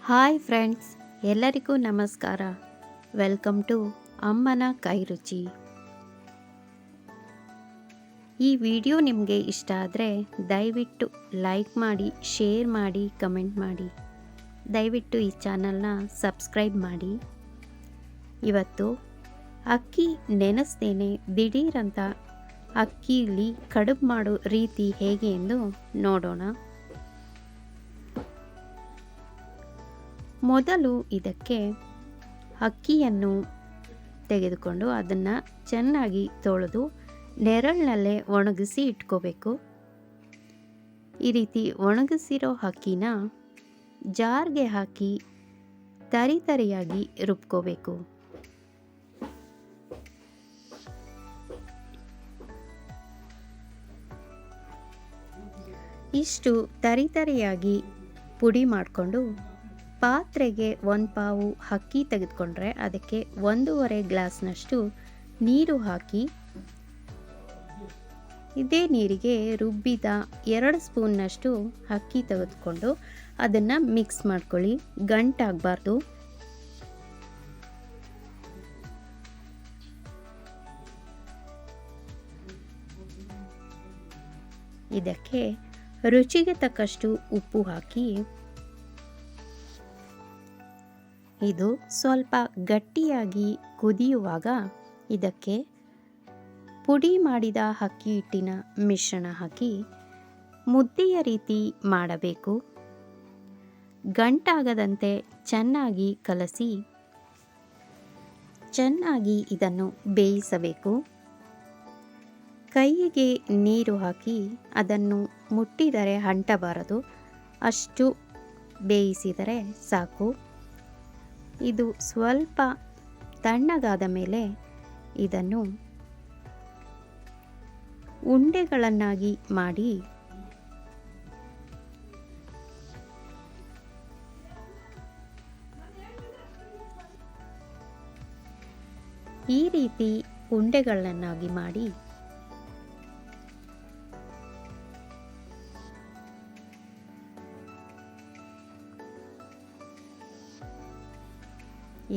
Hi friends, ಎಲ್ಲರಿಗೂ ನಮಸ್ಕಾರ. Welcome to ಅಮ್ಮನ ಕೈ ರುಚಿ. ಈ ವಿಡಿಯೋ ನಿಮಗೆ ಇಷ್ಟ ಆದರೆ ದಯವಿಟ್ಟು ಲೈಕ್ ಮಾಡಿ, ಶೇರ್ ಮಾಡಿ, ಕಮೆಂಟ್ ಮಾಡಿ. ದಯವಿಟ್ಟು ಈ ಚಾನಲ್ನ ಸಬ್ಸ್ಕ್ರೈಬ್ ಮಾಡಿ. ಇವತ್ತು ಅಕ್ಕಿ ನೆನೆಸ್ದೇನೆ ದಿಢೀರಂತ ಅಕ್ಕಿಯಲ್ಲಿ ಕಡುಬು ಮಾಡೋ ರೀತಿ ಹೇಗೆ ಎಂದು ನೋಡೋಣ. ಮೊದಲು ಇದಕ್ಕೆ ಅಕ್ಕಿಯನ್ನು ತೆಗೆದುಕೊಂಡು ಅದನ್ನು ಚೆನ್ನಾಗಿ ತೊಳೆದು ನೆರಳಿನಲ್ಲೇ ಒಣಗಿಸಿ ಇಟ್ಕೋಬೇಕು. ಈ ರೀತಿ ಒಣಗಿಸಿರೋ ಅಕ್ಕಿನ ಜಾರ್ಗೆ ಹಾಕಿ ತರಿಯಾಗಿ ರುಬ್ಕೋಬೇಕು. ಇಷ್ಟು ತರಿಯಾಗಿ ಪುಡಿ ಮಾಡಿಕೊಂಡು ಪಾತ್ರೆಗೆ 1 ಪಾವು ಅಕ್ಕಿ ತೆಗೆದುಕೊಂಡ್ರೆ ಅದಕ್ಕೆ 1.5 ಗ್ಲಾಸ್ನಷ್ಟು ನೀರು ಹಾಕಿ ಇದೇ ನೀರಿಗೆ ರುಬ್ಬಿದ 2 ಸ್ಪೂನ್ನಷ್ಟು ಅಕ್ಕಿ ತೆಗೆದುಕೊಂಡು ಅದನ್ನು ಮಿಕ್ಸ್ ಮಾಡ್ಕೊಳ್ಳಿ. ಗಂಟಾಗಬಾರ್ದು. ಇದಕ್ಕೆ ರುಚಿಗೆ ತಕ್ಕಷ್ಟು ಉಪ್ಪು ಹಾಕಿ ಇದು ಸ್ವಲ್ಪ ಗಟ್ಟಿಯಾಗಿ ಕುದಿಯುವಾಗ ಇದಕ್ಕೆ ಪುಡಿ ಮಾಡಿದ ಅಕ್ಕಿ ಹಿಟ್ಟಿನ ಮಿಶ್ರಣ ಹಾಕಿ ಮುದ್ದೆಯ ರೀತಿ ಮಾಡಬೇಕು. ಗಂಟಾಗದಂತೆ ಚೆನ್ನಾಗಿ ಕಲಸಿ ಚೆನ್ನಾಗಿ ಇದನ್ನು ಬೇಯಿಸಬೇಕು. ಕೈಗೆ ನೀರು ಹಾಕಿ ಅದನ್ನು ಮುಟ್ಟಿದರೆ ಅಂಟಬಾರದು, ಅಷ್ಟು ಬೇಯಿಸಿದರೆ ಸಾಕು. ಇದು ಸ್ವಲ್ಪ ತಣ್ಣಗಾದ ಮೇಲೆ ಇದನ್ನು ಉಂಡೆಗಳನ್ನಾಗಿ ಮಾಡಿ ಈ ರೀತಿ ಉಂಡೆಗಳನ್ನಾಗಿ ಮಾಡಿ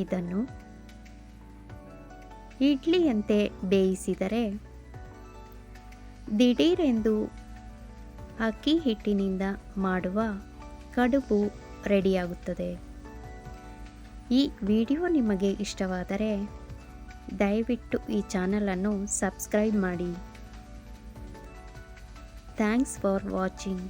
ಇದನ್ನು ಇಡ್ಲಿಯಂತೆ ಬೇಯಿಸಿದರೆ ದಿಢೀರೆಂದು ಅಕ್ಕಿ ಹಿಟ್ಟಿನಿಂದ ಮಾಡುವ ಕಡುಬು ರೆಡಿಯಾಗುತ್ತದೆ. ಈ ವಿಡಿಯೋ ನಿಮಗೆ ಇಷ್ಟವಾದರೆ ದಯವಿಟ್ಟು ಈ ಚಾನಲನ್ನು ಸಬ್ಸ್ಕ್ರೈಬ್ ಮಾಡಿ. Thanks for watching.